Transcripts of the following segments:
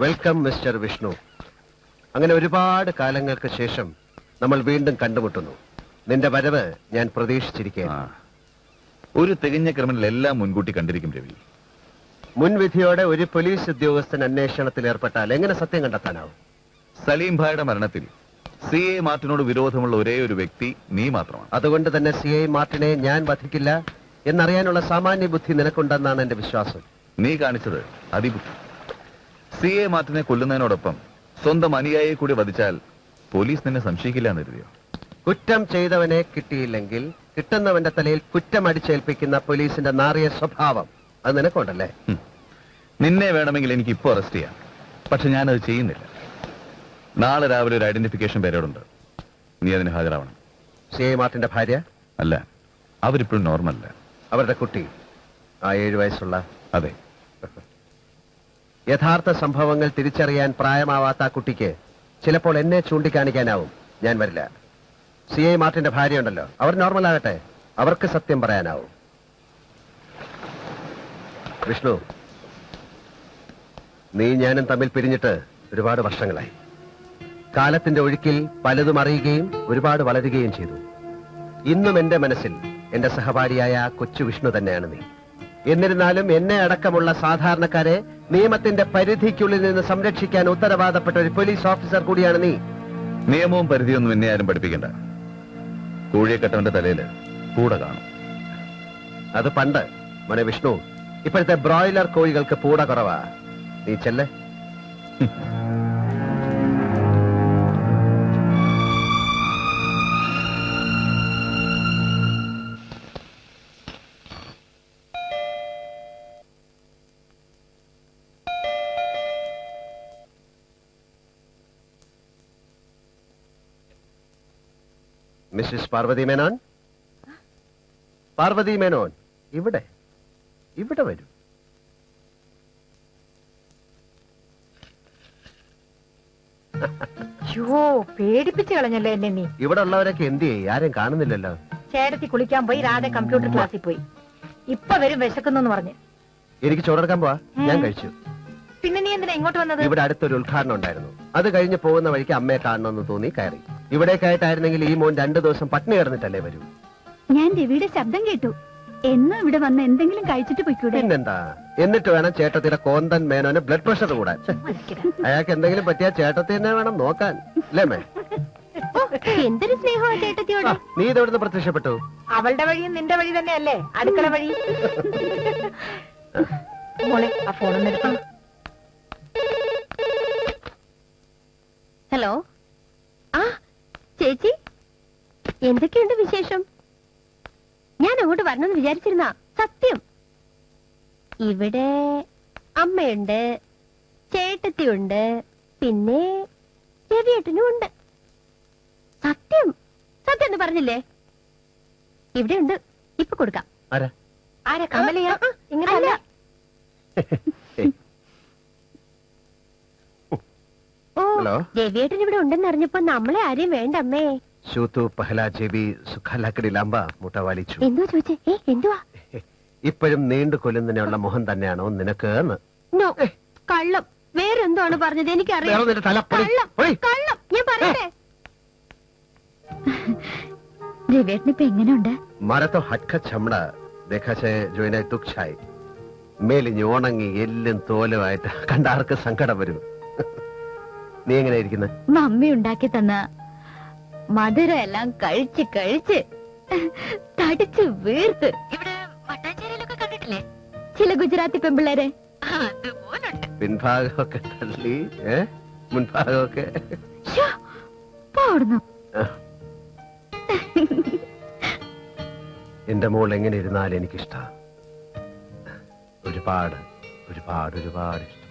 Welcome mister Vishnu. അങ്ങനെ ഒരുപാട് കാലങ്ങൾക്ക് ശേഷം നമ്മൾ വീണ്ടും കണ്ടുമുട്ടുന്നു. നിന്റെ വരവ് ഞാൻ പ്രതീക്ഷിച്ചിരിക്കുകയാണ്. ഒരു തികഞ്ഞ ക്രിമിനൽ എല്ലാം മുൻകൂട്ടി കണ്ടിരിക്കും രവി. മുൻവിധിയോടെ ഒരു പോലീസ് ഉദ്യോഗസ്ഥൻ അന്വേഷണത്തിൽ ഏർപ്പെട്ടാൽ എങ്ങനെ സത്യം കണ്ടെത്താനാവും? സലീം ഭായിയുടെ മരണത്തിൽ CA മാർട്ടിനോട് വിരോധമുള്ള ഒരേ ഒരു വ്യക്തി നീ മാത്രമാണ്. അതുകൊണ്ട് തന്നെ CI മാർട്ടിനെ ഞാൻ വധിക്കില്ല എന്നറിയാനുള്ള സാമാന്യ ബുദ്ധി നിനക്കുണ്ടെന്നാണ് എന്റെ വിശ്വാസം. നീ കാണിച്ചത് അതിബുദ്ധി. CA മാർട്ടിനെ കൊല്ലുന്നതിനോടൊപ്പം സ്വന്തം അനുയായിയെ കൂടി വധിച്ചാൽ പോലീസ് നിന്നെ സംശയിക്കില്ല എന്നരുതിയോ? കുറ്റം ചെയ്തവനെ കിട്ടിയില്ലെങ്കിൽ കിട്ടുന്നവന്റെ തലയിൽ കുറ്റം അടിച്ചേൽപ്പിക്കുന്ന പോലീസിന്റെ നാറിയ സ്വഭാവം അത് നിനക്കുണ്ടല്ലേ? നിന്നെ വേണമെങ്കിൽ എനിക്ക് ഇപ്പോൾ അറസ്റ്റ് ചെയ്യാം, പക്ഷെ ഞാനത് ചെയ്യുന്നില്ല. നാളെ രാവിലെ ഒരു ഐഡന്റിഫിക്കേഷൻ പേരോടുണ്ട്, നീ അതിന് ഹാജരാവണം. CI മാർട്ടിന്റെ ഭാര്യ അല്ല, അവരിപ്പോഴും നോർമലല്ല. അവരുടെ കുട്ടി ആ 7 വയസ്സുള്ള? അതെ. യഥാർത്ഥ സംഭവങ്ങൾ തിരിച്ചറിയാൻ പ്രായമാവാത്ത ആ കുട്ടിക്ക് ചിലപ്പോൾ എന്നെ ചൂണ്ടിക്കാണിക്കാനാവും. ഞാൻ വരില്ല. CI മാർട്ടിന്റെ ഭാര്യ ഉണ്ടല്ലോ, അവർ നോർമൽ ആകട്ടെ, അവർക്ക് സത്യം പറയാനാവും. വിഷ്ണു, നീ ഞാനും തമ്മിൽ പിരിഞ്ഞിട്ട് ഒരുപാട് വർഷങ്ങളായി. കാലത്തിന്റെ ഒഴുക്കിൽ പലതും അറിയുകയും ഒരുപാട് വളരുകയും ചെയ്തു. ഇന്നും എന്റെ മനസ്സിൽ എന്റെ സഹപാഠിയായ കൊച്ചു വിഷ്ണു തന്നെയാണ് നീ. എന്നിരുന്നാലും എന്നെ അടക്കമുള്ള സാധാരണക്കാരെ നിയമത്തിന്റെ പരിധിക്കുള്ളിൽ നിന്ന് സംരക്ഷിക്കാൻ ഉത്തരവാദപ്പെട്ട ഒരു പോലീസ് ഓഫീസർ കൂടിയാണ് നീ. നിയമവും പരിധിയൊന്നും എന്നെ ആരും പഠിപ്പിക്കണ്ട. കോഴിയെക്കട്ടവന്റെ തലയിൽ പൂട കാണും. അത് പണ്ട് മോനെ വിഷ്ണു. ഇപ്പോഴത്തെ ബ്രോയിലർ കോഴികൾക്ക് പൂട കുറവാ. നീ ചെല്ലേ. മിസ്സിസ് പാർവതി മേനോൻ, പാർവതി മേനോൻ, ഇവിടെ ഇവിടെ വരൂ. പേടിപ്പിച്ചു കളഞ്ഞല്ലോ എന്നെ നീ. ഇവിടെ ഉള്ളവരൊക്കെ എന്ത് ചെയ്യും? ആരും കാണുന്നില്ലല്ലോ. ചേട്ടത്തി കുളിക്കാൻ പോയി, രാധ കമ്പ്യൂട്ടർ ക്ലാസ്സിൽ പോയി. ഇപ്പൊ വരും വിശക്കുന്നു പറഞ്ഞ്. എനിക്ക് ചോറെടുക്കാൻ പോവാ. ഞാൻ കഴിച്ചു. പിന്നെ നീ എന്തിനാ ഇങ്ങോട്ട് വന്നത്? ഇവിടെ അടുത്തൊരു ഉദ്ഘാടനം ഉണ്ടായിരുന്നു. അത് കഴിഞ്ഞ് പോകുന്ന വഴിക്ക് അമ്മയെ കാണണമെന്ന് തോന്നി കയറി. ഇവിടേക്കായിട്ടായിരുന്നെങ്കിൽ ഈ മോൻ 2 ദിവസം പട്ടിണി കിടന്നിട്ടല്ലേ വരൂ. ഞാൻ രവിയുടെ ശബ്ദം കേട്ടു. എന്നും ഇവിടെ വന്ന് എന്തെങ്കിലും കഴിച്ചിട്ട് പോയിക്കൂടെ? പിന്നെന്താ? എന്നിട്ട് വേണം ചേട്ടത്തിയുടെ കോന്തൻ മേനോന് ബ്ലഡ് പ്രഷർ കൂടാൻ. അയാൾക്ക് എന്തെങ്കിലും പറ്റിയാ ചേട്ടത്തി തന്നെ വേണം നോക്കാൻ, അല്ലേ മേ? എന്തൊരു സ്നേഹമാ ചേട്ടത്തിയോട്. നീ ഇതെവിടുന്ന് പ്രത്യക്ഷപ്പെട്ടു? അവളുടെ വഴിയും നിന്റെ വഴി തന്നെയല്ലേ, അടുക്കള വഴി. മോളെ ആ ഫോണൊന്നും എടുത്തു. ഹലോ. ആ ചേച്ചി, എന്തൊക്കെയുണ്ട് വിശേഷം? ഞാൻ അങ്ങോട്ട് വരണമെന്ന് വിചാരിച്ചിരുന്ന സത്യം. ഇവിടെ അമ്മയുണ്ട്, ചേട്ടത്തിയുണ്ട്, പിന്നെ രവിയേട്ടനും ഉണ്ട്. സത്യം സത്യം എന്ന് പറഞ്ഞില്ലേ? ഇവിടെ ഉണ്ട്, ഇപ്പൊ കൊടുക്കാം. ആരാ? കമലയാ? ഇങ്ങനെ ഓ, രവിയേട്ടൻ ഇവിടെ ഉണ്ടെന്ന് അറിഞ്ഞപ്പോ നമ്മളെ ആരെയും വേണ്ട അമ്മേ. എന്തോ ചോദിച്ചേ? എന്തുവാ? ഇപ്പോഴും നീണ്ടു കൊല്ലുന്നതിനുള്ള മുഖം തന്നെയാണോ നിനക്ക്? കള്ളം. വേറെന്താണ് പറഞ്ഞത്? എനിക്കറിയാം. കള്ളം. ഞാൻ പറയട്ടെ. രവിയേട്ടനിപ്പോ എങ്ങനെയുണ്ട്? മരത്തോ ഹട്ക ചമട ദേഖാച്ചേ ജോയിനെ തുക്ഷായി മേലിഞ്ഞ് ഉണങ്ങി എല്ലും തോലുമായിട്ട് കണ്ടാർക്ക് സങ്കടം വരും. നീ എങ്ങനെ ഇരിക്കുന്നത്? മമ്മി ഉണ്ടാക്കി തന്ന മധുരം എല്ലാം കഴിച്ച് കഴിച്ച് തടിച്ച് വീർത്ത്. ഇവിടെ മട്ടാഞ്ചേരിയിലൊക്കെ കണ്ടിട്ടില്ലേ ചില ഗുജറാത്തി പെമ്പിള്ളേരെ? പിൻഭാഗമൊക്കെ തള്ളി മുൻഭാഗമൊക്കെ പോടുന്നു. എന്റെ മോൾ എങ്ങനെ ഇരുന്നാൽ എനിക്കിഷ്ട. ഒരുപാട് ഒരുപാട് ഒരുപാട് ഇഷ്ടം.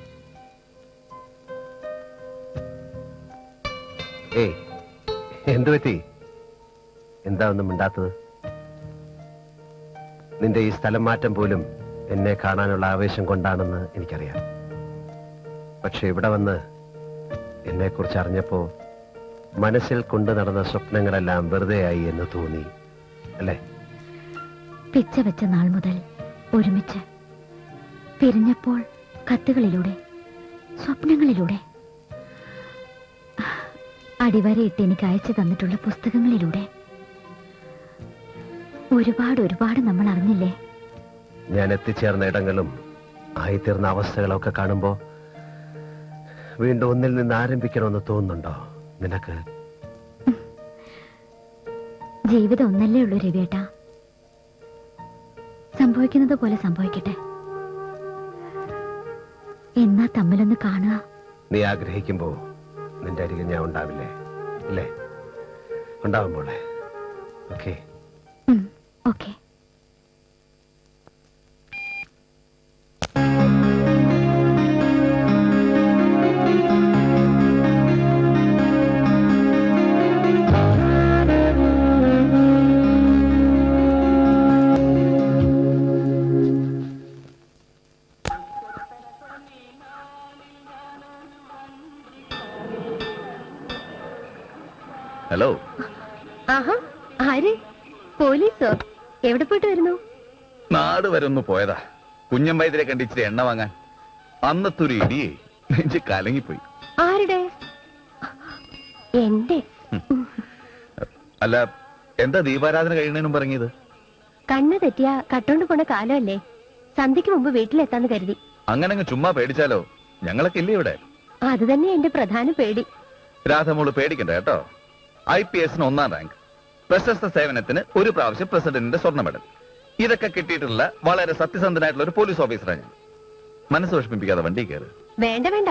ഏയ്, എന്തു പറ്റി? എന്താ ഒന്നും മിണ്ടാത്തത്? നിന്റെ ഈ സ്ഥലം മാറ്റം പോലും എന്നെ കാണാനുള്ള ആവേശം കൊണ്ടാണെന്ന് എനിക്കറിയാം. പക്ഷെ ഇവിടെ വന്ന് എന്നെ കുറിച്ച് അറിഞ്ഞപ്പോ മനസ്സിൽ കൊണ്ടു നടന്ന സ്വപ്നങ്ങളെല്ലാം വെറുതെയായി എന്ന് തോന്നി, അല്ലേ? പിച്ച വെച്ച നാൾ മുതൽ ഒരുമിച്ച്, പിരിഞ്ഞപ്പോൾ കത്തുകളിലൂടെ, സ്വപ്നങ്ങളിലൂടെ, അടിവരയിട്ട് എനിക്ക് അയച്ചു തന്നിട്ടുള്ള പുസ്തകങ്ങളിലൂടെ ഒരുപാട് ഒരുപാട് നമ്മൾ അറിഞ്ഞില്ലേ? ഞാൻ എത്തിച്ചേർന്ന ഇടങ്ങളും ആയിത്തീർന്ന അവസ്ഥകളൊക്കെ കാണുമ്പോ വീണ്ടും ഒന്നിൽ നിന്ന് ആരംഭിക്കണമെന്ന് തോന്നുന്നുണ്ടോ നിനക്ക്? ജീവിതം ഒന്നല്ലേ ഉള്ളൂ രവിയേട്ടാ. സംഭവിക്കുന്നത് പോലെ സംഭവിക്കട്ടെ. എന്നാ തമ്മിലൊന്ന് കാണുക. നീ ആഗ്രഹിക്കുമ്പോ നിന്റെ അരികിൽ ഞാൻ ഉണ്ടാവില്ലേ? അല്ലേ? ഉണ്ടാവുമ്പോളെ. ഓക്കെ. ഓക്കെ. ഹലോ. ആഹാ, ആര്? പോലീസോ? എവിടെ പോയിട്ട് വരുന്നു? നാട് വരെ ഒന്ന് പോയതാ, കുഞ്ഞൻ വൈദ്യരെ കണ്ടിച്ചിട്ട് എണ്ണ വാങ്ങാൻ. അന്നത്തെ ഒരു ഇടിയേ നെഞ്ച് കലങ്ങിപ്പോയി. ആരുടെ? എന്റെ. അല്ല, എന്താ ദീപാരാധന കഴിയുന്നതിനും പറഞ്ഞത്? കണ്ണ് തെറ്റിയ കട്ടോണ്ട് പോണ കാലമല്ലേ, സന്ധ്യക്ക് മുമ്പ് വീട്ടിലെത്താന്ന് കരുതി. അങ്ങനെ അങ്ങ് ചുമ്മാ പേടിച്ചാലോ? ഞങ്ങളൊക്കെ ഇല്ലേ ഇവിടെ? അത് തന്നെ എന്റെ പ്രധാന പേടി. രാധമോള് പേടിക്കണ്ട കേട്ടോ. IPS 1ാം റാങ്ക്, പ്രശസ്ത സേവനത്തിന് ഒരു പ്രാവശ്യം പ്രസിഡന്റിന്റെ സ്വർണ്ണ മെഡൽ, ഇതൊക്കെ കിട്ടിയിട്ടുള്ള വളരെ സത്യസന്ധനായിട്ടുള്ള ഒരു പോലീസ് ഓഫീസറാണ് ഞാൻ. മനസ്സ് വിഷമിപ്പിക്കാതെ വണ്ടി കയറ്. വേണ്ട വേണ്ട,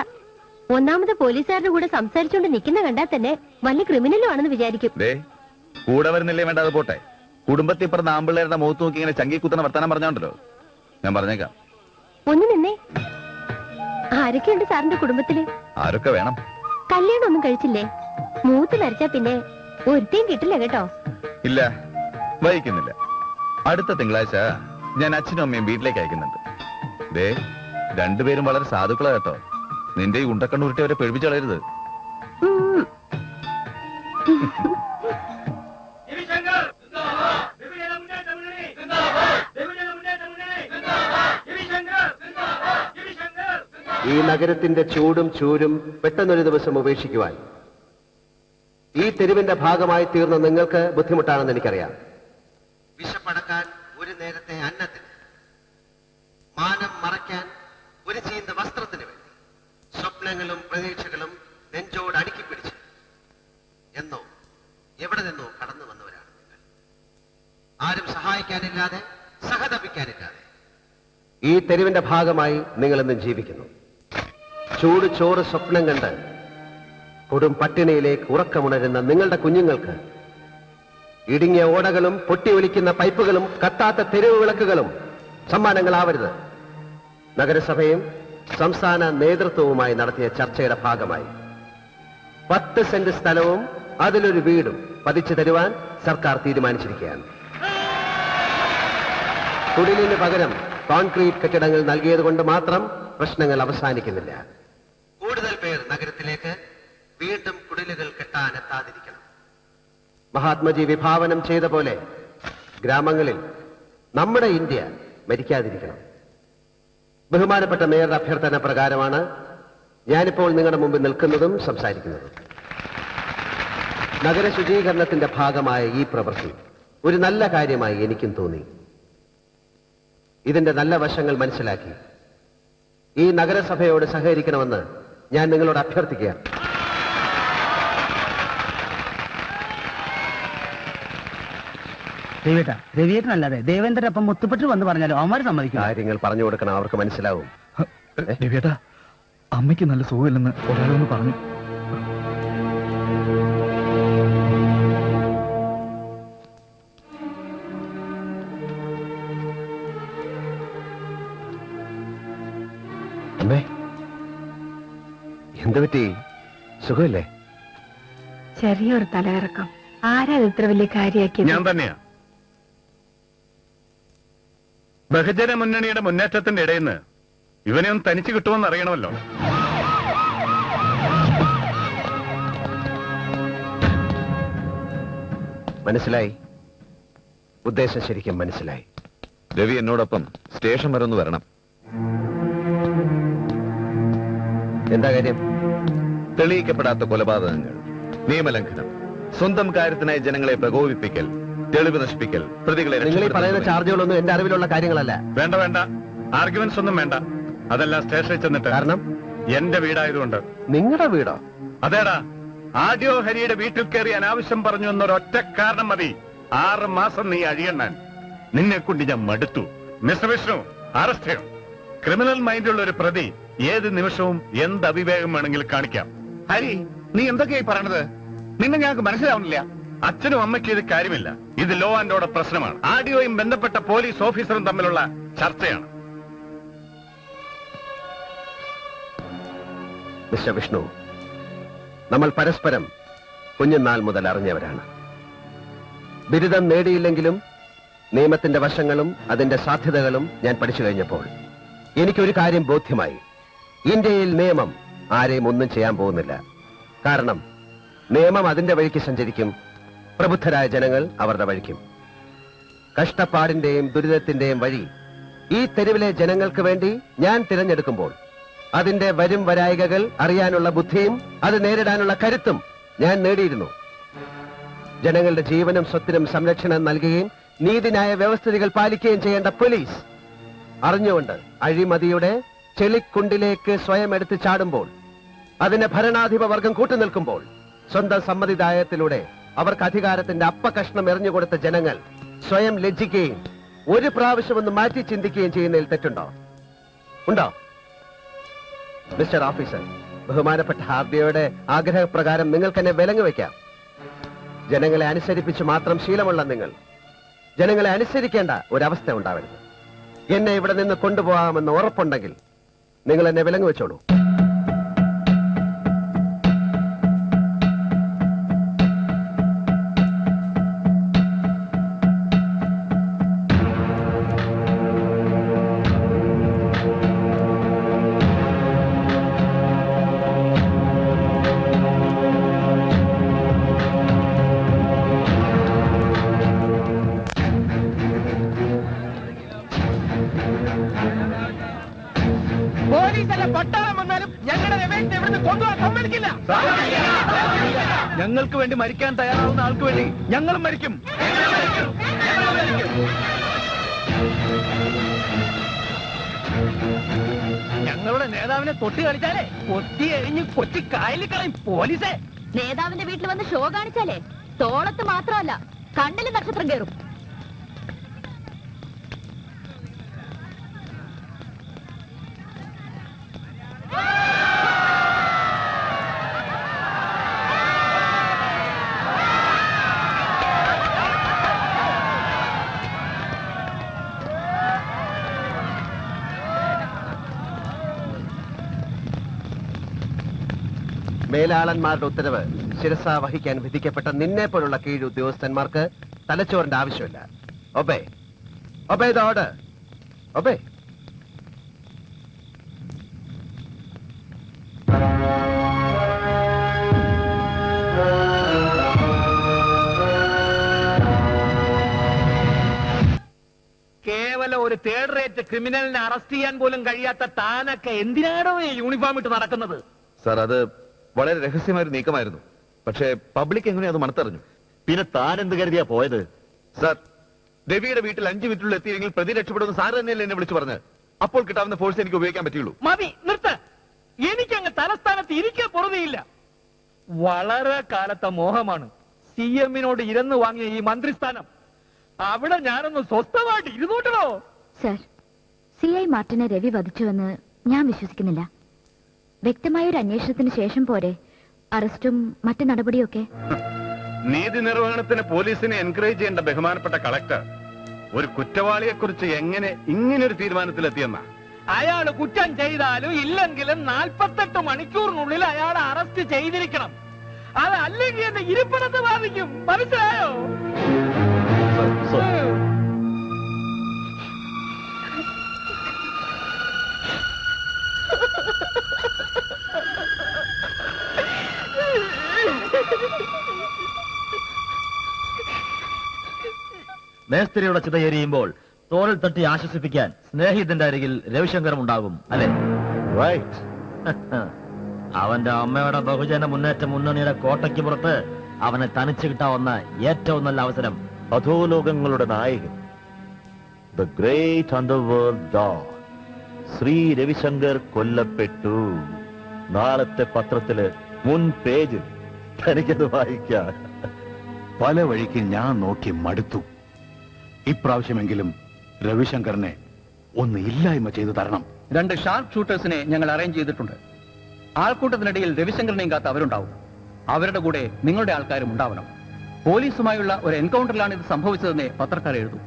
ഒന്നാമത് പോലീസുകാരുടെ കൂടെ സംസാരിച്ചുകൊണ്ട് നിൽക്കുന്ന കണ്ടാൽ തന്നെ വല്ല ക്രിമിനലും ആണെന്ന് വിചാരിക്കും. ദേ, കൂടെ വരുന്നില്ലേ വേണ്ട, അത് പോട്ടെ. കുടുംബത്തിൽ പറഞ്ഞ ആമ്പിള്ളേരുടെ മുഖത്ത് നോക്കി ഇങ്ങനെ ചങ്കി കുത്തണ വർത്താനം പറഞ്ഞോണ്ടല്ലോ, ഞാൻ പറഞ്ഞേക്കാം. ഒന്ന് നിന്നേ. ആരൊക്കെയുണ്ട് സാറിന്റെ കുടുംബത്തില്? ആരൊക്കെ വേണം? കല്യാണം ഒന്നും കഴിച്ചില്ലേ? മൂത്ത് മരിച്ചാ പിന്നെ ഒരുത്തേം കിട്ടില്ല കേട്ടോ. ഇല്ല, വഹിക്കുന്നില്ല. അടുത്ത തിങ്കളാഴ്ച ഞാൻ അച്ഛനും അമ്മയും വീട്ടിലേക്ക് അയക്കുന്നുണ്ട്. ദേ, രണ്ടുപേരും വളരെ സാധുക്കളാ കേട്ടോ. നിന്റെ ഈ ഉണ്ടക്കണ്ണുരുട്ടി അവരെ പേടിപ്പിച്ചു കളയരുത്. ഈ നഗരത്തിന്റെ ചൂടും ചൂരും പെട്ടെന്നൊരു ദിവസം ഉപേക്ഷിക്കുവാൻ ഈ തെരുവിന്റെ ഭാഗമായി തീർന്ന നിങ്ങൾക്ക് ബുദ്ധിമുട്ടാണെന്ന് എനിക്കറിയാം. വിശപ്പടക്കാൻ ഒരു നേരത്തെ അന്നത്തിന്, മാനം മറയ്ക്കാൻ ഒരു ചീന്ത വസ്ത്രത്തിന് വേണ്ടി സ്വപ്നങ്ങളും പ്രതീക്ഷകളും നെഞ്ചോട് അടുക്കിപ്പിടിച്ച് എന്നോ എവിടെ നിന്നോ കടന്നു വന്നവരാണ് നിങ്ങൾ. ആരും സഹായിക്കാനില്ലാതെ, സഹതപിക്കാനില്ലാതെ ഈ തെരുവിന്റെ ഭാഗമായി നിങ്ങളെന്നും ജീവിക്കുന്നു. ചൂട് ചോറ് സ്വപ്നം കണ്ട് കൊടും പട്ടിണിയിലേക്ക് ഉറക്കമുണരുന്ന നിങ്ങളുടെ കുഞ്ഞുങ്ങൾക്ക് ഇടുങ്ങിയ ഓടകളും പൊട്ടിയൊലിക്കുന്ന പൈപ്പുകളും കത്താത്ത തെരുവ് വിളക്കുകളും സമ്മാനങ്ങളാവരുത്. നഗരസഭയും സംസ്ഥാന നേതൃത്വവുമായി നടത്തിയ ചർച്ചയുടെ ഭാഗമായി 10 സെന്റ് സ്ഥലവും അതിലൊരു വീടും പതിച്ചു തരുവാൻ സർക്കാർ തീരുമാനിച്ചിരിക്കുകയാണ്. കുടിലിന് പകരം കോൺക്രീറ്റ് കെട്ടിടങ്ങൾ നൽകിയത് കൊണ്ട് മാത്രം പ്രശ്നങ്ങൾ അവസാനിക്കുന്നില്ല. കൂടുതൽ പേർ നഗരത്തിലേക്ക് വീണ്ടും കുടിലുകൾ കെട്ടാനെത്താതിരിക്കണം. മഹാത്മജി വിഭാവനം ചെയ്ത പോലെ ഗ്രാമങ്ങളിൽ നമ്മുടെ ഇന്ത്യ മരിക്കാതിരിക്കണം. ബഹുമാനപ്പെട്ട മേയറുടെ അഭ്യർത്ഥന പ്രകാരമാണ് ഞാനിപ്പോൾ നിങ്ങളുടെ മുമ്പിൽ നിൽക്കുന്നതും സംസാരിക്കുന്നതും. നഗര ശുചീകരണത്തിന്റെ ഭാഗമായ ഈ പ്രവൃത്തി ഒരു നല്ല കാര്യമായി എനിക്കും തോന്നി. ഇതിന്റെ നല്ല വശങ്ങൾ മനസ്സിലാക്കി ഈ നഗരസഭയോട് സഹകരിക്കണമെന്ന് ഞാൻ നിങ്ങളോട് അഭ്യർത്ഥിക്കുകയാണ്. രവിയേട്ടനല്ലാതെ ദേവേന്ദ്രനൊപ്പം മുത്തുപെട്ട് വന്ന് പറഞ്ഞാലും അവന്മാര് സമ്മതിക്കും. കാര്യങ്ങൾ പറഞ്ഞു കൊടുക്കണം, അവർക്ക് മനസ്സിലാവും. രവിയേട്ടാ, അമ്മയ്ക്ക് നല്ല സുഖമില്ലെന്ന് ഒരാളൊന്ന് പറഞ്ഞു. അമ്മേ, എന്ത് പറ്റി? സുഖമില്ലേ? ചെറിയൊരു തലയിറക്കം. ആരാ ഇത്ര വലിയ കാര്യാക്കിയത്? ഞാൻ തന്നെയാ. ബഹുജന മുന്നണിയുടെ മുന്നേറ്റത്തിന്റെ ഇടയിൽ നിന്ന് ഇവനെ ഒന്ന് തനിച്ച് കിട്ടുമെന്ന് അറിയണമല്ലോ. മനസ്സിലായി, ഉദ്ദേശം ശരിക്കും മനസ്സിലായി. രവി എന്നോടൊപ്പം സ്റ്റേഷൻ വരെ ഒന്ന് വരണം. എന്താ കാര്യം? തെളിയിക്കപ്പെടാത്ത കൊലപാതകങ്ങൾ, നിയമലംഘനം, സ്വന്തം കാര്യത്തിനായി ജനങ്ങളെ പ്രകോപിപ്പിക്കൽ, തെളിവ് നശിപ്പിക്കൽ, പ്രതികളെ നിങ്ങൾ ഈ പറയുന്ന രക്ഷപ്പെടുത്തുന്നതിന് ചാർജുകളൊന്നും എന്റെ അറിവിലുള്ള കാര്യങ്ങളല്ല. വേണ്ട വേണ്ട, ആർഗ്യുമെന്റ്സ് ഒന്നും വേണ്ട. അതെല്ലാം സ്റ്റേഷനിൽ ചെന്നിട്ട്. കാരണം എന്റെ വീടായതുകൊണ്ട്. നിങ്ങളുടെ വീടോ? അതേടാ, ആദ്യോ ഹരിയുടെ വീട്ടിൽ കയറി അനാവശ്യം പറഞ്ഞു എന്നൊരൊറ്റ കാരണം മതി 6 മാസം നീ അഴിയണ്ണാൻ. നിന്നെ കൊണ്ട് ഞാൻ മടുത്തു. മിസ്റ്റർ വിഷ്ണു, അറസ്റ്റ് ചെയ്യണം. ക്രിമിനൽ മൈൻഡുള്ള ഒരു പ്രതി ഏത് നിമിഷവും എന്ത് അവിവേകം വേണമെങ്കിലും കാണിക്കാം. ഹരി, നീ എന്തൊക്കെയായി പറയണത്? നിന്നെ ഞങ്ങൾക്ക് മനസ്സിലാവുന്നില്ല. അച്ഛനും അമ്മയ്ക്ക് ഇത് കാര്യമില്ല. ഇത് ലോ ആൻഡ് ഓർഡർ പ്രശ്നമാണ്. ആഡിയോയും ബന്ധപ്പെട്ട പോലീസ് ഓഫീസറും തമ്മിലുള്ള ചർച്ചയാണ്. മിസ്റ്റർ വിഷ്ണു, നമ്മൾ പരസ്പരം കുഞ്ഞുനാൾ മുതൽ അറിഞ്ഞവരാണ്. ബിരുദം നേടിയില്ലെങ്കിലും നിയമത്തിന്റെ വശങ്ങളും അതിന്റെ സാധ്യതകളും ഞാൻ പഠിച്ചു കഴിഞ്ഞപ്പോൾ എനിക്കൊരു കാര്യം ബോധ്യമായി. ഇന്ത്യയിൽ നിയമം ആരെയും ഒന്നും ചെയ്യാൻ പോകുന്നില്ല. കാരണം നിയമം അതിന്റെ വഴിക്ക് സഞ്ചരിക്കും, പ്രബുദ്ധരായ ജനങ്ങൾ അവരുടെ വഴിക്കും. കഷ്ടപ്പാടിന്റെയും ദുരിതത്തിന്റെയും വഴി ഈ തെരുവിലെ ജനങ്ങൾക്ക് വേണ്ടി ഞാൻ തിരഞ്ഞെടുക്കുമ്പോൾ അതിന്റെ വരും വരായികകൾ അറിയാനുള്ള ബുദ്ധിയും അത് നേരിടാനുള്ള കരുത്തും ഞാൻ നേടിയിരുന്നു. ജനങ്ങളുടെ ജീവനും സ്വത്തിനും സംരക്ഷണം നൽകുകയും നീതിന്യായ വ്യവസ്ഥിതികൾ പാലിക്കുകയും ചെയ്യേണ്ട പോലീസ് അറിഞ്ഞുകൊണ്ട് അഴിമതിയുടെ ചെളിക്കുണ്ടിലേക്ക് സ്വയം എടുത്ത് ചാടുമ്പോൾ, അതിന് ഭരണാധിപ വർഗം കൂട്ടുനിൽക്കുമ്പോൾ, സ്വന്തം സമ്മതിദായത്തിലൂടെ അവർക്ക് അധികാരത്തിന്റെ അപ്പകഷ്ണം എറിഞ്ഞുകൊടുത്ത ജനങ്ങൾ സ്വയം ലജ്ജിക്കുകയും ഒരു പ്രാവശ്യം ഒന്ന് മാറ്റി ചിന്തിക്കുകയും ചെയ്യുന്നതിൽ തെറ്റുണ്ടോ? ഉണ്ടോ? മിസ്റ്റർ ഓഫീസർ, ബഹുമാനപ്പെട്ട ഹാർഡിയോയുടെ ആഗ്രഹപ്രകാരം നിങ്ങൾക്ക് എന്നെ വിലങ്ങ് വയ്ക്കാം. ജനങ്ങളെ അനുസരിപ്പിച്ച് മാത്രം ശീലമുള്ള നിങ്ങൾ ജനങ്ങളെ അനുസരിക്കേണ്ട ഒരവസ്ഥ ഉണ്ടാവരുത്. എന്നെ ഇവിടെ നിന്ന് കൊണ്ടുപോകാമെന്ന് ഉറപ്പുണ്ടെങ്കിൽ നിങ്ങൾ എന്നെ വിലങ്ങ് വെച്ചോളൂ. ഞങ്ങൾക്ക് വേണ്ടി മരിക്കാൻ തയ്യാറാവുന്ന ആൾക്ക് വേണ്ടി ഞങ്ങളും മരിക്കും. ഞങ്ങളുടെ നേതാവിനെ തൊട്ടി കളിച്ചാലേ കൊത്തി എഴിഞ്ഞ് കൊച്ചി കായലിൽ കളയും പോലീസേ. നേതാവിന്റെ വീട്ടിൽ വന്ന് ഷോ കാണിച്ചാലേ തോളത്ത് മാത്രമല്ല കണ്ണില് നക്ഷത്രം കയറും. മേലാളന്മാരുടെ ഉത്തരവ് ശിരസ വഹിക്കാൻ വിധിക്കപ്പെട്ട നിന്നെ പോലുള്ള കീഴ് ഉദ്യോഗസ്ഥന്മാർക്ക് തലച്ചോറിന്റെ ആവശ്യമില്ല. Obey obey the order. Obey. കേവലം ഒരു തേർഡ് റേറ്റ് ക്രിമിനലിനെ അറസ്റ്റ് ചെയ്യാൻ പോലും കഴിയാത്ത താനൊക്കെ എന്തിനാണോ ഈ യൂണിഫോം ഇട്ട് നടക്കുന്നത്? സാർ, അത് വളരെ രഹസ്യമായ ഒരു നീക്കമായിരുന്നു. പക്ഷേ പബ്ലിക് എങ്ങനെയാ അത് മണത്തറിഞ്ഞു? പിന്നെ താൻ എന്ത് കരുതിയാ പോയത്? സാർ, രവിയുടെ വീട്ടിൽ 5 മിനിറ്റുള്ളിൽ എത്തിയെങ്കിൽ പ്രതി രക്ഷപ്പെടുന്ന സാർ തന്നെയല്ലേ എന്നെ വിളിച്ചു പറഞ്ഞത്. അപ്പോൾ കിട്ടാവുന്ന ഫോഴ്സ് എനിക്ക് ഉപയോഗിക്കാൻ പറ്റുള്ളൂ. മതി, നിർത്ത്. എനിക്കങ്ങ് തലസ്ഥാനത്ത് ഇരിക്കാൻ പൊറുതിയില്ല. വളരെ കാലത്തെ മോഹമാണ് CM-നോട് ഇരന്നു വാങ്ങിയ ഈ മന്ത്രിസ്ഥാനം. അവിടെ ഞാനൊന്ന് സ്വസ്ഥമായിട്ട് ഇരുന്നോട്ടണോ? സർ, CI മാർട്ടിനെ രവി വധിച്ചുവെന്ന് ഞാൻ വിശ്വസിക്കുന്നില്ല. വ്യക്തമായൊരു അന്വേഷണത്തിന് ശേഷം പോരെ അറസ്റ്റും മറ്റു നടപടിയൊക്കെ? നീതി നിർവഹണത്തിന് പോലീസിനെ എൻകറേജ് ചെയ്യേണ്ട ബഹുമാനപ്പെട്ട കളക്ടർ ഒരു കുറ്റവാളിയെ കുറിച്ച് എങ്ങനെ ഇങ്ങനൊരു തീരുമാനത്തിലെത്തിയെന്ന? അയാൾ കുറ്റം ചെയ്താലും ഇല്ലെങ്കിലും 48 മണിക്കൂറിനുള്ളിൽ അയാളെ അറസ്റ്റ് ചെയ്തിരിക്കണം. അതല്ലെങ്കിൽ എന്നെ ഇരിപ്പിടത്ത് ബാധിക്കും. മനസ്സിലായോ? മേസ്ത്രിയുടെ ചിതയെരിയുമ്പോൾ തോളിൽ തട്ടി ആശ്വസിപ്പിക്കാൻ സ്നേഹിതന്റെ അരികിൽ രവിശങ്കരം ഉണ്ടാകും, അല്ലെ? റൈറ്റ്. അവന്റെ അമ്മയുടെ ബഹുജന മുന്നേറ്റ മുന്നണിയുടെ കോട്ടയ്ക്ക് പുറത്ത് അവനെ തനിച്ചു കിട്ടാവുന്ന ഏറ്റവും നല്ല അവസരം. അധോലോകങ്ങളുടെ നായകൻ, the great underworld don Shri Ravishankar കൊല്ലപ്പെട്ടു. നാളത്തെ പത്രത്തില് മുൻ പേജിൽ തനിക്കത് വായിക്കാം. പല വഴിക്ക് ഞാൻ നോക്കി മടുത്തു. ഇപ്രാവശ്യമെങ്കിലും രവിശങ്കറിനെ ഒന്ന് ഇല്ലായ്മ ചെയ്തു തരണം. 2 ഷാർപ്പ് ഷൂട്ടേഴ്സിനെ ഞങ്ങൾ അറേഞ്ച് ചെയ്തിട്ടുണ്ട്. ആൾക്കൂട്ടത്തിനിടയിൽ രവിശങ്കറിനെയും കാത്ത് അവരുണ്ടാവും. അവരുടെ കൂടെ നിങ്ങളുടെ ആൾക്കാരും ഉണ്ടാവണം. പോലീസുമായുള്ള ഒരു എൻകൗണ്ടറിലാണ് ഇത് സംഭവിച്ചതെന്ന് പത്രക്കാർ എഴുതും.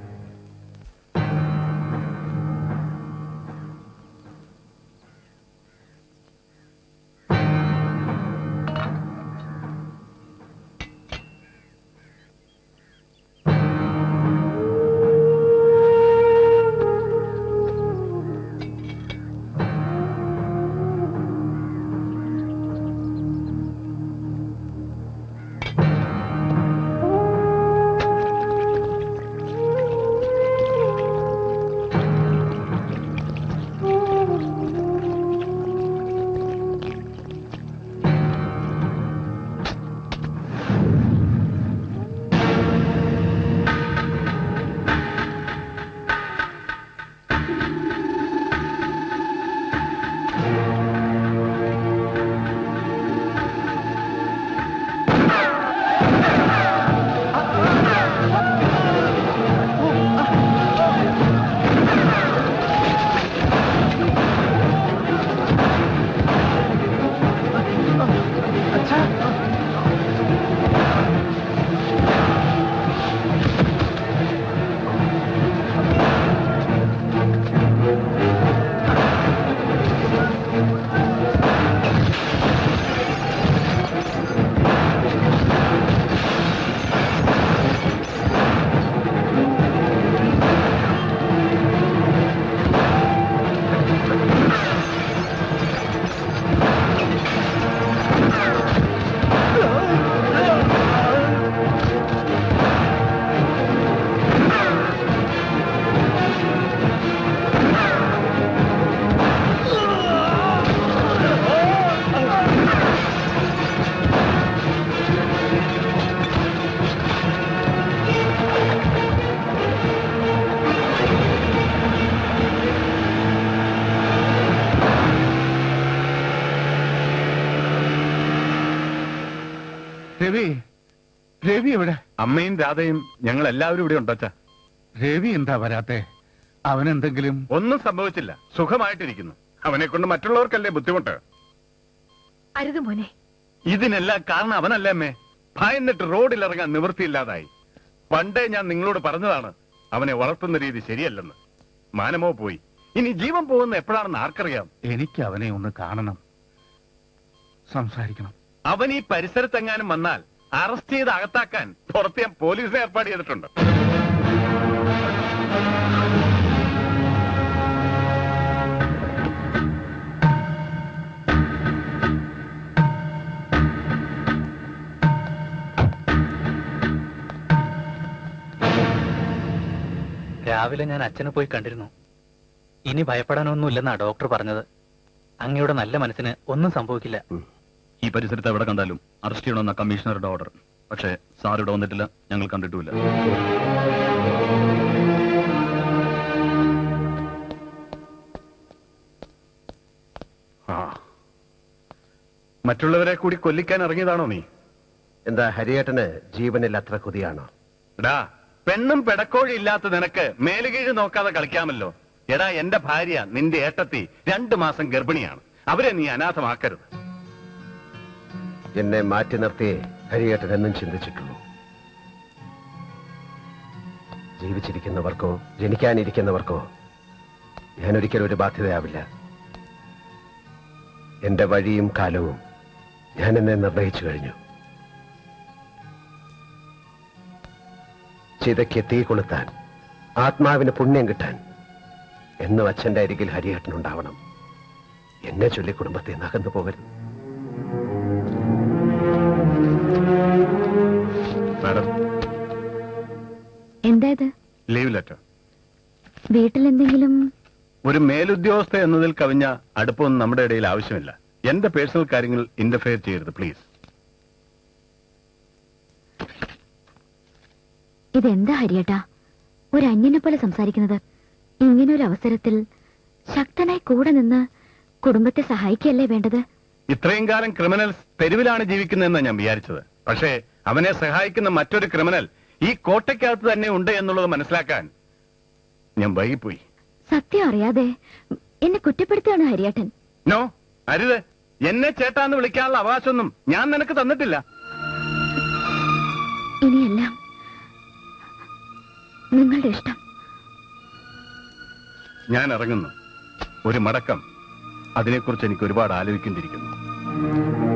രവി എവിടെ? അമ്മയും രാധയും ഞങ്ങൾ എല്ലാവരും ഇവിടെ ഉണ്ടോച്ചാ. രവി എന്താ വരാത്തെ? അവനെന്തെങ്കിലും? ഒന്നും സംഭവിച്ചില്ല, സുഖമായിട്ടിരിക്കുന്നു. അവനെ കൊണ്ട് മറ്റുള്ളവർക്കല്ലേ ബുദ്ധിമുട്ട്. അരുത് മോനെ. ഇതിനെല്ലാം കാരണം അവനല്ലേ അമ്മേ. ഭയന്നിട്ട് റോഡിലിറങ്ങാൻ നിവൃത്തിയില്ലാതായി. പണ്ടേ ഞാൻ നിങ്ങളോട് പറഞ്ഞതാണ് അവനെ വളർത്തുന്ന രീതി ശരിയല്ലെന്ന്. മാനമോ പോയി, ഇനി ജീവൻ പോകുന്ന എപ്പോഴാണെന്ന് ആർക്കറിയാം. എനിക്ക് അവനെ ഒന്ന് കാണണം, സംസാരിക്കണം. അവൻ ഈ പരിസരത്തെങ്ങാനും വന്നാൽ അറസ്റ്റ് ചെയ്ത് അകത്താക്കാൻ പുറത്ത് ഞാൻ പോലീസിനെ ഏർപ്പാട് ചെയ്തിട്ടുണ്ട്. രാവിലെ ഞാൻ അച്ഛനെ പോയി കണ്ടിരുന്നു. ഇനി ഭയപ്പെടാനൊന്നുമില്ലെന്നാ ഡോക്ടർ പറഞ്ഞത്. അങ്ങയുടെ നല്ല മനസ്സിന് ഒന്നും സംഭവിക്കില്ല. ഈ പരിസരത്ത് എവിടെ കണ്ടാലും അറസ്റ്റ് ചെയ്യണമെന്ന കമ്മീഷണറുടെ ഓർഡർ. പക്ഷേ സാർ ഇവിടെ വന്നിട്ടില്ല, ഞങ്ങൾ കണ്ടിട്ടുമില്ല. മറ്റുള്ളവരെ കൂടി കൊല്ലിക്കാൻ ഇറങ്ങിയതാണോ നീ? എന്താ ഹരിയേട്ടന് ജീവനിൽ അത്ര കൊതിയാണോ? എടാ, പെണ്ണും പെടക്കോഴി ഇല്ലാത്ത നിനക്ക് മേലുകീഴ് നോക്കാതെ കളിക്കാമല്ലോ. എടാ, എന്റെ ഭാര്യ നിന്റെ ഏട്ടത്തി 2 മാസം ഗർഭിണിയാണ്. അവരെ നീ അനാഥമാക്കരുത്. എന്നെ മാറ്റി നിർത്തിയേ ഹരിയേട്ടൻ എന്നും ചിന്തിച്ചിട്ടുള്ളൂ. ജീവിച്ചിരിക്കുന്നവർക്കോ ജനിക്കാനിരിക്കുന്നവർക്കോ ഞാൻ ഒരിക്കലും ഒരു ബാധ്യതയാവില്ല. എന്റെ വഴിയും കാലവും ഞാൻ എന്നെ നിർണയിച്ചു കഴിഞ്ഞു. ചിതയ്ക്ക് തീ കൊളുത്താൻ, ആത്മാവിന് പുണ്യം കിട്ടാൻ എന്നും അച്ഛന്റെ അരികിൽ ഹരിയേട്ടനുണ്ടാവണം. എന്നെ ചൊല്ലി കുടുംബത്തെ നകന്നു പോകരുത്. മാഡം, എന്താ ഇത്? Leave letter. വീട്ടിലെന്തെങ്കിലും? ഒരു മേലുദ്യോഗസ്ഥ എന്നതിൽ കവിഞ്ഞ അടുപ്പമൊന്നും നമ്മുടെ ഇടയിൽ ആവശ്യമില്ല. എന്റെ പേഴ്സണൽ കാര്യങ്ങൾ ഇന്റർഫെയർ ചെയ്യരുത് പ്ലീസ്. ഇതെന്താ ഹരിയേട്ടാ ഒരു അന്യനെ പോലെ സംസാരിക്കുന്നത്? ഇങ്ങനൊരു അവസരത്തിൽ ശക്തനായി കൂടെ നിന്ന് കുടുംബത്തെ സഹായിക്കല്ലേ വേണ്ടത്? ഇത്രയും കാലം ക്രിമിനൽസ് തെരുവിലാണ് ജീവിക്കുന്നതെന്ന് ഞാൻ വിചാരിച്ചത്. പക്ഷേ അവനെ സഹായിക്കുന്ന മറ്റൊരു ക്രിമിനൽ ഈ കോട്ടയ്ക്കകത്ത് തന്നെ ഉണ്ട് എന്നുള്ളത് മനസ്സിലാക്കാൻ ഞാൻ വൈകിപ്പോയി. സത്യം അറിയാതെ എന്നെ കുറ്റപ്പെടുത്തുകയാണ് ഹരിയേട്ടൻ. നോ, അരുത്. എന്നെ ചേട്ടാന്ന് വിളിക്കാനുള്ള അവകാശമൊന്നും ഞാൻ നിനക്ക് തന്നിട്ടില്ല. ഇനിയെല്ലാം നിങ്ങളുടെ ഇഷ്ടം. ഞാൻ ഇറങ്ങുന്നു. ഒരു മടക്കം. അതിനെക്കുറിച്ച് എനിക്ക് ഒരുപാട് ആലോചിക്കേണ്ടിയിരിക്കുന്നു.